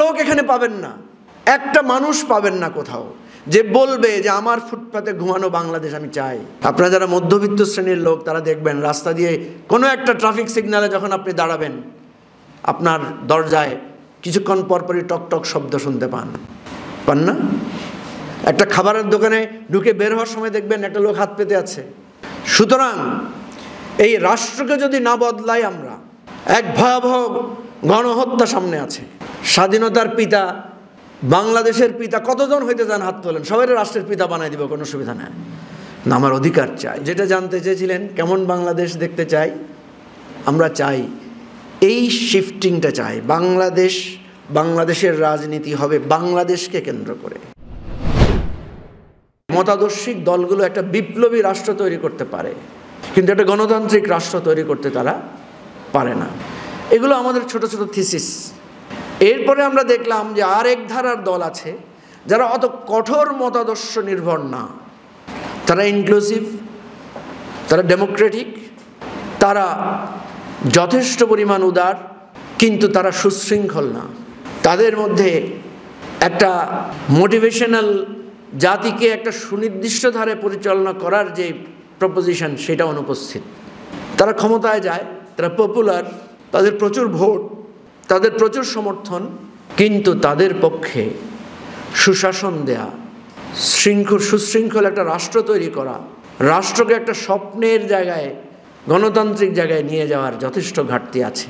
লোক এখানে পাবেন না, একটা মানুষ পাবেন না কোথাও যে বলবে যে আমার ফুটপাতে ঘুমানো বাংলাদেশ আমি চাই। আপনারা যারা মধ্যবিত্ত শ্রেণীর লোক তারা দেখবেন রাস্তা দিয়ে কোনো একটা ট্রাফিক সিগন্যালে যখন আপনি দাঁড়াবেন, আপনার দরজায় কিছুক্ষণ পরপরই টক টক শব্দ শুনতে পান না? একটা খাবারের দোকানে ঢুকে বের হওয়ার সময় দেখবেন একটা লোক হাত পেতে আছে। সুতরাং এই রাষ্ট্রকে যদি না বদলাই, আমরা এক ভয়াবহ গণহত্যা সামনে আছে। স্বাধীনতার পিতা, বাংলাদেশের পিতা কতজন হইতে চান হাত তোলেন, সবাই রাষ্ট্রের পিতা বানাই দিব, কোনো সুবিধা নেই। না, আমার অধিকার চাই। যেটা জানতে চেয়েছিলেন কেমন বাংলাদেশ দেখতে চাই, আমরা চাই এই শিফটিংটা চাই। বাংলাদেশের রাজনীতি হবে বাংলাদেশকে কেন্দ্র করে। মতাদর্শিক দলগুলো একটা বিপ্লবী রাষ্ট্র তৈরি করতে পারে, কিন্তু একটা গণতান্ত্রিক রাষ্ট্র তৈরি করতে তারা পারে না। এগুলো আমাদের ছোট ছোট থিসিস। এরপরে আমরা দেখলাম যে আরেক ধারার দল আছে যারা অত কঠোর মতাদর্শ নির্ভর না, তারা ইনক্লুসিভ, তারা ডেমোক্রেটিক, তারা যথেষ্ট পরিমাণ উদার, কিন্তু তারা সুশৃঙ্খল না। তাদের মধ্যে একটা মোটিভেশনাল, জাতিকে একটা সুনির্দিষ্ট ধারে পরিচালনা করার যে প্রপোজিশন সেটা অনুপস্থিত। তারা ক্ষমতায় যায়, তারা পপুলার, তাদের প্রচুর ভোট, তাদের প্রচুর সমর্থন, কিন্তু তাদের পক্ষে সুশাসন দেয়া, সুশৃঙ্খল একটা রাষ্ট্র তৈরি করা, রাষ্ট্রকে একটা স্বপ্নের জায়গায়, গণতান্ত্রিক জায়গায় নিয়ে যাওয়ার যথেষ্ট ঘাটতি আছে।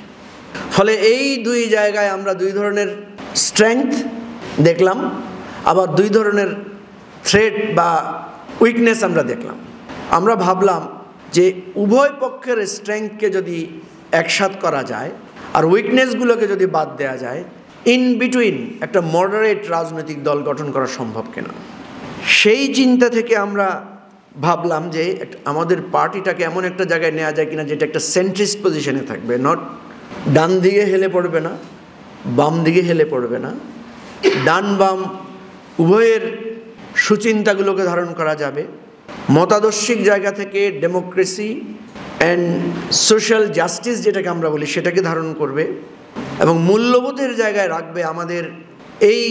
ফলে এই দুই জায়গায় আমরা দুই ধরনের স্ট্রেংথ দেখলাম, আবার দুই ধরনের থ্রেট বা উইকনেস আমরা দেখলাম। আমরা ভাবলাম যে উভয় পক্ষের স্ট্রেংথকে যদি একসাথ করা যায় আর উইকনেসগুলোকে যদি বাদ দেওয়া যায়, ইন বিটুইন একটা মডারেট রাজনৈতিক দল গঠন করা সম্ভব কিনা। সেই চিন্তা থেকে আমরা ভাবলাম যে আমাদের পার্টিটাকে এমন একটা জায়গায় নেওয়া যায় কিনা যেটা একটা সেন্ট্রিস্ট পজিশনে থাকবে, নট ডান দিকে হেলে পড়বে না, বাম দিকে হেলে পড়বে না, ডান বাম উভয়ের সুচিন্তাগুলোকে ধারণ করা যাবে। মতাদর্শিক জায়গা থেকে ডেমোক্রেসি অ্যান্ড সোশ্যাল জাস্টিস যেটাকে আমরা বলি সেটাকে ধারণ করবে, এবং মূল্যবোধের জায়গায় রাখবে আমাদের এই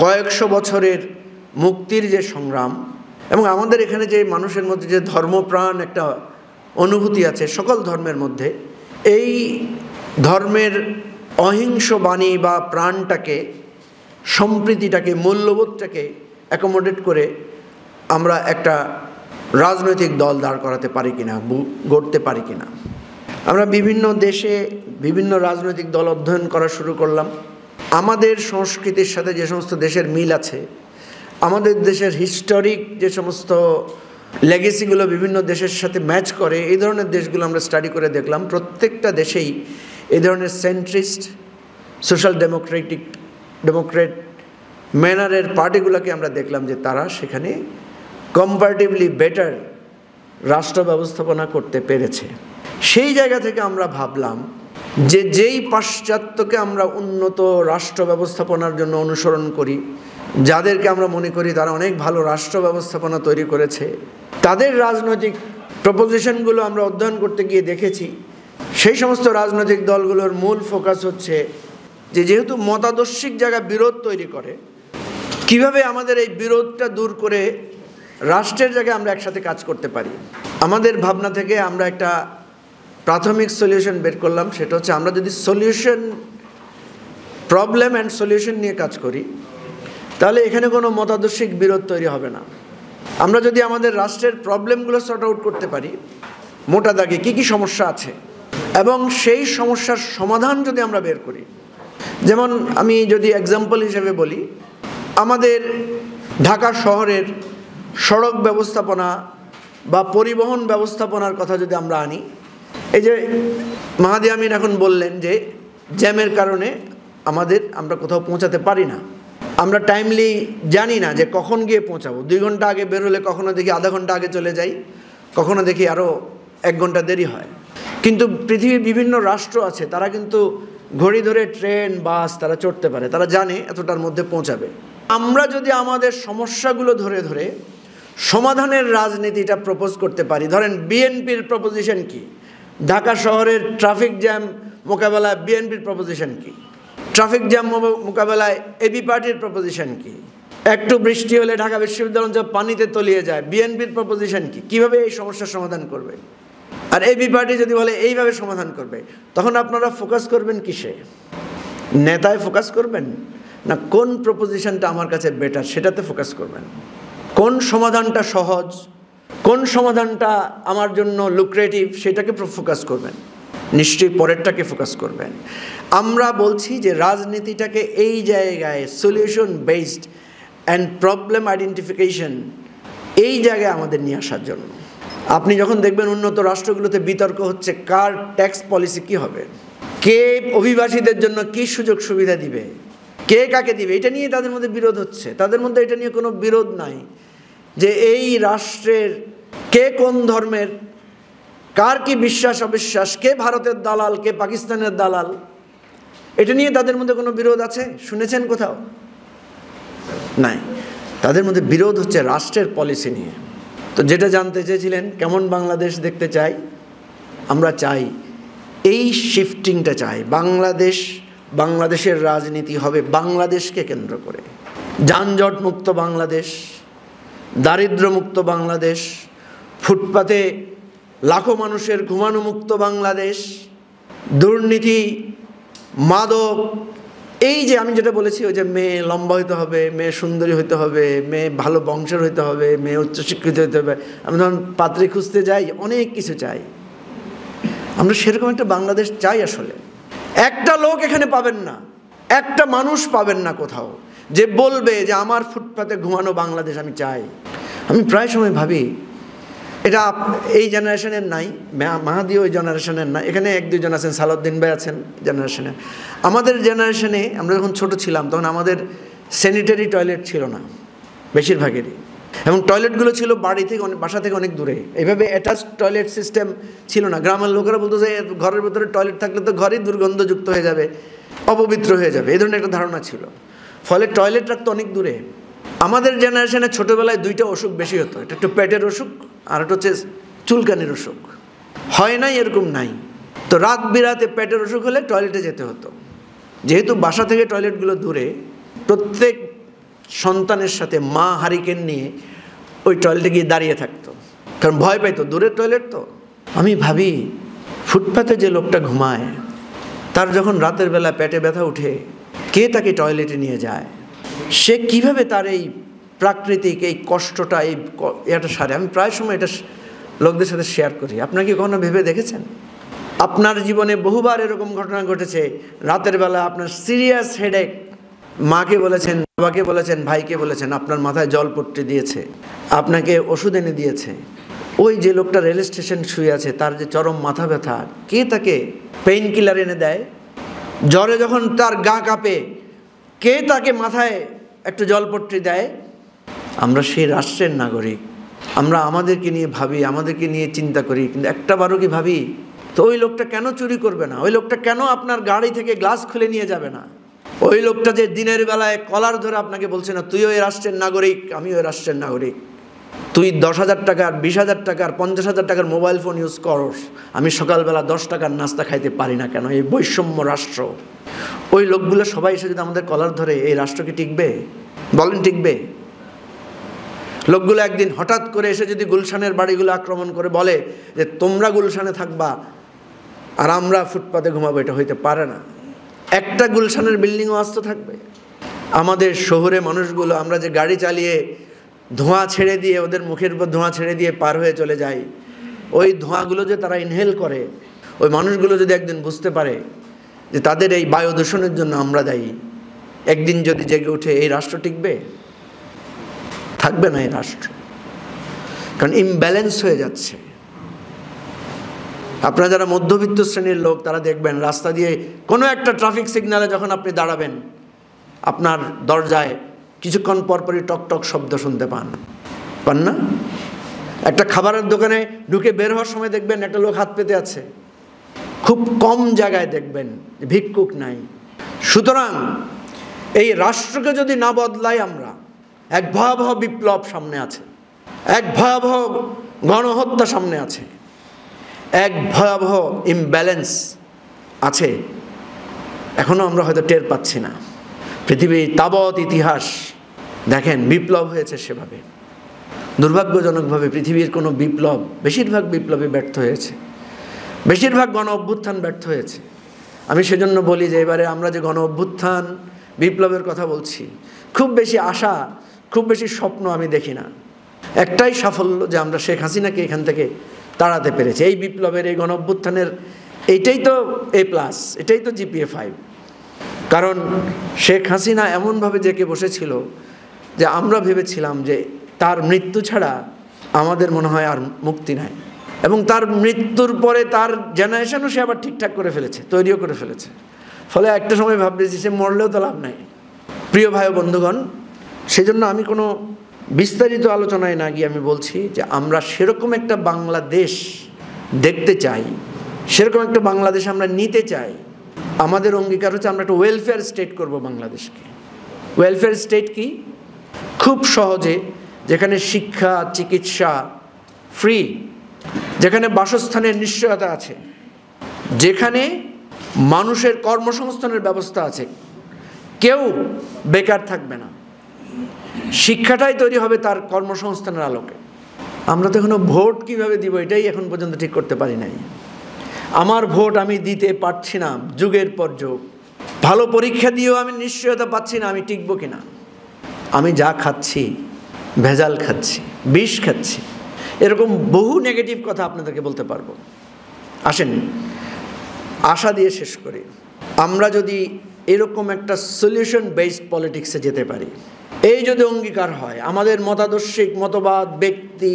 কয়েকশো বছরের মুক্তির যে সংগ্রাম, এবং আমাদের এখানে যে মানুষের মধ্যে যে ধর্মপ্রাণ একটা অনুভূতি আছে সকল ধর্মের মধ্যে, এই ধর্মের অহিংস বাণী বা প্রাণটাকে, সম্প্রীতিটাকে, মূল্যবোধটাকে অ্যাকোমোডেট করে আমরা একটা রাজনৈতিক দল দাঁড় করাতে পারি কিনা, গড়তে পারি কিনা। আমরা বিভিন্ন দেশে বিভিন্ন রাজনৈতিক দল অধ্যয়ন করা শুরু করলাম। আমাদের সংস্কৃতির সাথে যে সমস্ত দেশের মিল আছে, আমাদের দেশের হিস্টোরিক যে সমস্ত লেগেসিগুলো বিভিন্ন দেশের সাথে ম্যাচ করে, এই ধরনের দেশগুলো আমরা স্টাডি করে দেখলাম প্রত্যেকটা দেশেই এই ধরনের সেন্ট্রিস্ট, সোশ্যাল ডেমোক্রেট ম্যানারের পার্টিগুলোকে আমরা দেখলাম যে তারা সেখানে কম্পারেটিভলি বেটার রাষ্ট্র ব্যবস্থাপনা করতে পেরেছে। সেই জায়গা থেকে আমরা ভাবলাম যে যেই পাশ্চাত্যকে আমরা উন্নত রাষ্ট্র ব্যবস্থাপনার জন্য অনুসরণ করি, যাদেরকে আমরা মনে করি তারা অনেক ভালো রাষ্ট্র ব্যবস্থাপনা তৈরি করেছে, তাদের রাজনৈতিক প্রপোজিশনগুলো আমরা অধ্যয়ন করতে গিয়ে দেখেছি সেই সমস্ত রাজনৈতিক দলগুলোর মূল ফোকাস হচ্ছে যে যেহেতু মতাদর্শিক জায়গা বিরোধ তৈরি করে, কিভাবে আমাদের এই বিরোধটা দূর করে রাষ্ট্রের জায়গায় আমরা একসাথে কাজ করতে পারি। আমাদের ভাবনা থেকে আমরা একটা প্রাথমিক সলিউশন বের করলাম, সেটা হচ্ছে আমরা যদি প্রবলেম অ্যান্ড সলিউশন নিয়ে কাজ করি তাহলে এখানে কোনো মতাদর্শিক বিরোধ তৈরি হবে না। আমরা যদি আমাদের রাষ্ট্রের প্রবলেমগুলো সর্ট আউট করতে পারি, মোটা দাগে কী কী সমস্যা আছে, এবং সেই সমস্যার সমাধান যদি আমরা বের করি, যেমন আমি যদি এক্সাম্পল হিসেবে বলি, আমাদের ঢাকা শহরের সড়ক ব্যবস্থাপনা বা পরিবহন ব্যবস্থাপনার কথা যদি আমরা আনি, এই যে মাহাদি আমিন এখন বললেন যে জ্যামের কারণে আমরা কোথাও পৌঁছাতে পারি না, আমরা টাইমলি জানি না যে কখন গিয়ে পৌঁছাবো। 2 ঘন্টা আগে বের হলে কখনো দেখি আধা ঘন্টা আগে চলে যাই, কখনো দেখি আরও 1 ঘন্টা দেরি হয়। কিন্তু পৃথিবীর বিভিন্ন রাষ্ট্র আছে, তারা কিন্তু ঘড়ি ধরে ট্রেন, বাস তারা চড়তে পারে, তারা জানে এতটার মধ্যে পৌঁছাবে। আমরা যদি আমাদের সমস্যাগুলো ধরে ধরে সমাধানের রাজনীতিটা প্রপোজ করতে পারি, ধরেন বিএনপির প্রপোজিশন কি, ঢাকা শহরের ট্রাফিক জ্যাম মোকাবেলায় বিএনপির প্রপোজিশন কি, ট্রাফিক জ্যাম মোকাবেলায় এবি পার্টির প্রপোজিশন কি? একটু বৃষ্টি হলে ঢাকা বিশ্ববিদ্যালয় অঞ্চল পানিতে তলিয়ে যায়, বিএনপির প্রপোজিশন কি? কিভাবে এই সমস্যার সমাধান করবে? আর এবি পার্টি যদি বলে এইভাবে সমাধান করবে, তখন আপনারা ফোকাস করবেন কিসে? নেতায় ফোকাস করবেন, না কোন প্রপোজিশনটা আমার কাছে বেটার সেটাতে ফোকাস করবেন? কোন সমাধানটা সহজ, কোন সমাধানটা আমার জন্য লুক্রেটিভ সেটাকে ফোকাস করবেন? নিশ্চয়ই পরেরটাকে ফোকাস করবেন। আমরা বলছি যে রাজনীতিটাকে এই জায়গায় solution based and problem identification, এই জায়গায় আমাদের নিয়ে আসার জন্য। আপনি যখন দেখবেন উন্নত রাষ্ট্রগুলোতে বিতর্ক হচ্ছে কার ট্যাক্স পলিসি কী হবে, কে অভিবাসীদের জন্য কী সুযোগ সুবিধা দিবে, কে কাকে দিবে, এটা নিয়ে তাদের মধ্যে বিরোধ হচ্ছে। তাদের মধ্যে এটা নিয়ে কোনো বিরোধ নাই যে এই রাষ্ট্রের কে কোন ধর্মের, কার কি বিশ্বাস অবিশ্বাস, কে ভারতের দালাল, কে পাকিস্তানের দালাল, এটা নিয়ে তাদের মধ্যে কোনো বিরোধ আছে? শুনেছেন কোথাও? নাই। তাদের মধ্যে বিরোধ হচ্ছে রাষ্ট্রের পলিসি নিয়ে। তো যেটা জানতে চেয়েছিলেন কেমন বাংলাদেশ দেখতে চাই, আমরা চাই এই শিফটিংটা চাই। বাংলাদেশের রাজনীতি হবে বাংলাদেশকে কেন্দ্র করে, যানজট মুক্ত বাংলাদেশ, দারিদ্র্য মুক্ত বাংলাদেশ, ফুটপাতে লাখো মানুষের ঘুমানো মুক্ত বাংলাদেশ, দুর্নীতি, মাদক, এই যে আমি যেটা বলেছি ওই যে মেয়ে লম্বা হইতে হবে, মেয়ে সুন্দরী হইতে হবে, মেয়ে ভালো বংশের হইতে হবে, মেয়ে উচ্চশিক্ষিত হইতে হবে, আমি ধরুন পাত্রী খুঁজতে যাই, অনেক কিছু চাই। আমরা সেরকম একটা বাংলাদেশ চাই। আসলে একটা লোক এখানে পাবেন না, একটা মানুষ পাবেন না কোথাও যে বলবে যে আমার ফুটপাতে ঘুমানো বাংলাদেশ আমি চাই। আমি প্রায় সময় ভাবি এটা এই জেনারেশনের নাই, মাহাদি ওই জেনারেশনের নাই, এখানে এক দুজন আছেন, সালাউদ্দিন ভাই আছেন জেনারেশনে। আমাদের জেনারেশনে আমরা যখন ছোট ছিলাম তখন আমাদের স্যানিটারি টয়লেট ছিল না বেশিরভাগেরই, এবং টয়লেটগুলো ছিল বাসা থেকে অনেক দূরে। এইভাবে অ্যাটাচ টয়লেট সিস্টেম ছিল না। গ্রামের লোকেরা বলতো যে ঘরের ভেতরে টয়লেট থাকলে তো ঘরই দুর্গন্ধযুক্ত হয়ে যাবে, অপবিত্র হয়ে যাবে, এই ধরনের একটা ধারণা ছিল। ফলে টয়লেট রাখতো অনেক দূরে। আমাদের জেনারেশনে ছোটোবেলায় দুইটা অসুখ বেশি হতো, এটা একটু পেটের অসুখ আর একটা হচ্ছে চুলকানির অসুখ। হয় নাই এরকম নাই, তো রাত বিরাতে পেটের অসুখ হলে টয়লেটে যেতে হতো। যেহেতু বাসা থেকে টয়লেটগুলো দূরে, প্রত্যেক সন্তানের সাথে মা হারিকেন নিয়ে ওই টয়লেটে গিয়ে দাঁড়িয়ে থাকতো, কারণ ভয় পাইতো, দূরের টয়লেট তো। আমি ভাবি ফুটপাতে যে লোকটা ঘুমায়, তার যখন রাতের বেলা পেটে ব্যথা উঠে, কে তাকে টয়লেটে নিয়ে যায়? সে কিভাবে তার এই প্রাকৃতিক এই কষ্টটা এটা সারে? আমি প্রায় সময় এটা লোকদের সাথে শেয়ার করি। আপনারা কি কখনো ভেবে দেখেছেন? আপনার জীবনে বহুবার এরকম ঘটনা ঘটেছে, রাতের বেলা আপনার সিরিয়াস হেডেক, মাকে বলেছেন, বাবাকে বলেছেন, ভাইকে বলেছেন, আপনার মাথায় জলপট্টি দিয়েছে, আপনাকে ওষুধ এনে দিয়েছে। ওই যে লোকটা রেল স্টেশন শুয়ে আছে, তার যে চরম মাথা ব্যথা, কে তাকে পেইন কিলার এনে দেয়? জ্বরে যখন তার গা কাঁপে, কে তাকে মাথায় একটু জলপট্টি দেয়? আমরা সেই রাষ্ট্রের নাগরিক, আমরা আমাদেরকে নিয়ে ভাবি, আমাদেরকে নিয়ে চিন্তা করি, কিন্তু একটাবারও কি ভাবি তো ওই লোকটা কেন চুরি করবে না? ওই লোকটা কেন আপনার গাড়ি থেকে গ্লাস খুলে নিয়ে যাবে না? ওই লোকটা যে দিনের বেলায় কলার ধরে আপনাকে বলছে না তুইও এই রাষ্ট্রের নাগরিক, আমিও এই রাষ্ট্রের নাগরিক, তুই 10,000 টাকার, 20,000 টাকার, 50,000 টাকার মোবাইল ফোন ইউজ করস, আমি সকালবেলা 10 টাকার নাস্তা খাইতে পারি না কেন? এই বৈষম্য রাষ্ট্র। ওই লোকগুলো সবাই এসে যদি আমাদের কলার ধরে, এই রাষ্ট্র কি টিকবে? বলেন টিকবে? লোকগুলো একদিন হঠাৎ করে এসে যদি গুলশানের বাড়িগুলো আক্রমণ করে বলে যে তোমরা গুলশানে থাকবা আর আমরা ফুটপাতে ঘুমাবো, এটা হইতে পারে না। একটা গুলশানের বিল্ডিংও আস্ত থাকবে? আমাদের শহরে মানুষগুলো, আমরা যে গাড়ি চালিয়ে ধোঁয়া ছেড়ে দিয়ে, ওদের মুখের উপর ধোঁয়া ছেড়ে দিয়ে পার হয়ে চলে যাই, ওই ধোঁয়াগুলো যে তারা ইনহেল করে, ওই মানুষগুলো যদি একদিন বুঝতে পারে যে তাদের এই বায়ু দূষণের জন্য আমরা দায়ী, একদিন যদি জেগে উঠে, এই রাষ্ট্র টিকবে? থাকবে না এই রাষ্ট্র, কারণ ইমব্যালেন্স হয়ে যাচ্ছে। আপনারা যারা মধ্যবিত্ত শ্রেণীর লোক, তারা দেখবেন রাস্তা দিয়ে কোনো একটা ট্রাফিক সিগন্যালে যখন আপনি দাঁড়াবেন, আপনার দরজায় কিছুক্ষণ পরপরই টকটক শব্দ শুনতে পান না? একটা খাবারের দোকানে ঢুকে বের হওয়ার সময় দেখবেন একটা লোক হাত পেতে আছে। খুব কম জায়গায় দেখবেন ভিক্ষুক নাই। সুতরাং এই রাষ্ট্রকে যদি না বদলাই, আমরা এক ভয়াবহ বিপ্লব সামনে আছে, এক ভয়াবহ গণহত্যা সামনে আছে, এক ভয়াবহ ইমব্যালেন্স আছে। এখনও আমরা হয়তো টের পাচ্ছি না। পৃথিবীর তাবৎ ইতিহাস দেখেন, বিপ্লব হয়েছে সেভাবে। দুর্ভাগ্যজনকভাবে পৃথিবীর কোনো বিপ্লব, বেশিরভাগ বিপ্লবই ব্যর্থ হয়েছে, বেশিরভাগ গণ অভ্যুত্থান ব্যর্থ হয়েছে। আমি সেজন্য বলি যে এবারে আমরা যে গণ অভ্যুত্থান বিপ্লবের কথা বলছি, খুব বেশি আশা, খুব বেশি স্বপ্ন আমি দেখি না। একটাই সাফল্য যে আমরা শেখ হাসিনাকে এখান থেকে তাড়াতে পেরেছি। এই বিপ্লবের, এই গণ অভ্যুত্থানের এইটাই তো A+, এটাই তো GPA 5। কারণ শেখ হাসিনা এমনভাবে জেঁকে বসেছিল যে আমরা ভেবেছিলাম যে তার মৃত্যু ছাড়া আমাদের মনে হয় আর মুক্তি নাই। এবং তার মৃত্যুর পরে তার জেনারেশনও সে আবার ঠিকঠাক করে ফেলেছে, তৈরিও করে ফেলেছে। ফলে একটা সময় ভাবতেছি সে মরলেও তো লাভ নাই। প্রিয় ভাই ও বন্ধুগণ, সেজন্য আমি কোনো বিস্তারিত আলোচনায় না গিয়ে আমি বলছি যে আমরা সেরকম একটা বাংলাদেশ দেখতে চাই, সেরকম একটা বাংলাদেশ আমরা নিতে চাই। আমাদের অঙ্গীকার হচ্ছে আমরা একটা ওয়েলফেয়ার স্টেট করব বাংলাদেশকে। ওয়েলফেয়ার স্টেট কি? খুব সহজে, যেখানে শিক্ষা, চিকিৎসা ফ্রি, যেখানে বাসস্থানের নিশ্চয়তা আছে, যেখানে মানুষের কর্মসংস্থানের ব্যবস্থা আছে, কেউ বেকার থাকবে না, শিক্ষাটাই তৈরি হবে তার কর্মসংস্থানের আলোকে। আমরা তো এখনো ভোট কীভাবে দিব এটাই এখন পর্যন্ত ঠিক করতে পারি নাই। আমার ভোট আমি দিতে পারছি না যুগের পর যুগ। ভালো পরীক্ষা দিয়েও আমি নিশ্চয়তা পাচ্ছি না আমি টিকব কিনা। আমি যা খাচ্ছি ভেজাল খাচ্ছি, বিষ খাচ্ছি, এরকম বহু নেগেটিভ কথা আপনাদেরকে বলতে পারবো। আসেন আশা দিয়ে শেষ করি। আমরা যদি এরকম একটা সলিউশন বেসড পলিটিক্সে যেতে পারি, এই যদি অঙ্গীকার হয়, আমাদের মতাদর্শিক মতবাদ ব্যক্তি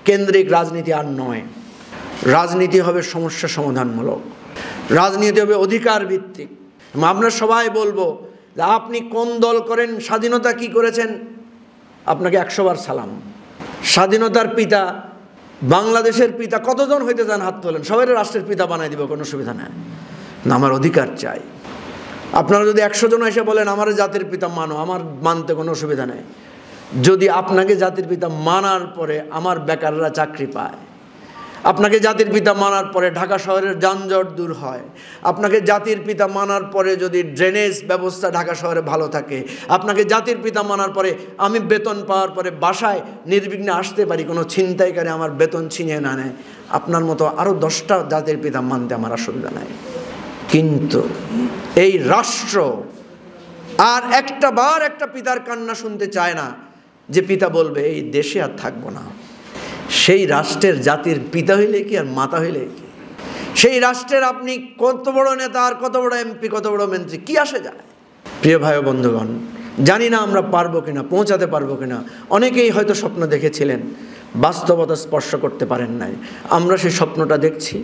কেন্দ্রিক রাজনীতি আর নয়, রাজনীতি হবে সমস্যা সমাধানমূলক, রাজনীতি হবে অধিকার ভিত্তিক। আমরা সবাই বলবো যে আপনি কোন দল করেন, স্বাধীনতা কি করেছেন, আপনাকে 100 বার সালাম। স্বাধীনতার পিতা, বাংলাদেশের পিতা কতজন হইতে চান হাত তোলেন, সবাই রাষ্ট্রের পিতা বানাই দিব, কোনো সুবিধা নেই না। আমার অধিকার চাই। আপনারা যদি 100 জন এসে বলেন আমার জাতির পিতা মানো, আমার মানতে কোনো অসুবিধা নেই। যদি আপনাকে জাতির পিতা মানার পরে আমার বেকাররা চাকরি পায়, আপনাকে জাতির পিতা মানার পরে ঢাকা শহরের যানজট দূর হয়, আপনাকে জাতির পিতা মানার পরে যদি ড্রেনেজ ব্যবস্থা ঢাকা শহরে ভালো থাকে, আপনাকে জাতির পিতা মানার পরে আমি বেতন পাওয়ার পরে বাসায় নির্বিঘ্নে আসতে পারি, কোনো ছিনতাইকারী আমার বেতন ছিনিয়ে না নেয়, আপনার মতো আরও 10টা জাতির পিতা মানতে আমার অসুবিধা নাই। কিন্তু এই রাষ্ট্র আর একটা বার একটা পিতার কান্না শুনতে চায় না যে পিতা বলবে এই দেশে আর থাকবো না। সেই রাষ্ট্রের জাতির পিতা হইলে কি আর মাতা হইলে কি? সেই রাষ্ট্রের আপনি কত বড় নেতা আর কত বড় এমপি, কত বড় মন্ত্রী, কি আসে যায়? প্রিয় ভাই ও বন্ধুগণ, জানি না আমরা পারবো কিনা, পৌঁছাতে পারবো কিনা। অনেকেই হয়তো স্বপ্ন দেখেছিলেন, বাস্তবতা স্পর্শ করতে পারেন নাই। আমরা সেই স্বপ্নটা দেখছি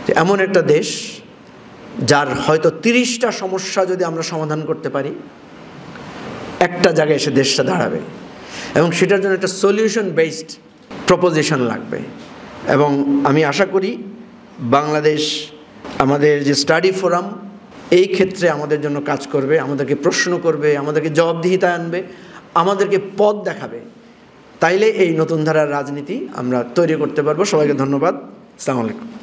যে এমন একটা দেশ যার হয়তো 30টা সমস্যা যদি আমরা সমাধান করতে পারি, একটা জায়গায় এসে দেশটা দাঁড়াবে। এবং সেটার জন্য একটা সলিউশন বেসড প্রপোজিশন লাগবে। এবং আমি আশা করি বাংলাদেশ, আমাদের যে স্টাডি ফোরাম, এই ক্ষেত্রে আমাদের জন্য কাজ করবে, আমাদেরকে প্রশ্ন করবে, আমাদেরকে জবাবদিহিতায় আনবে, আমাদেরকে পথ দেখাবে। তাইলে এই নতুন ধারার রাজনীতি আমরা তৈরি করতে পারবো। সবাইকে ধন্যবাদ। আসসালামু আলাইকুম।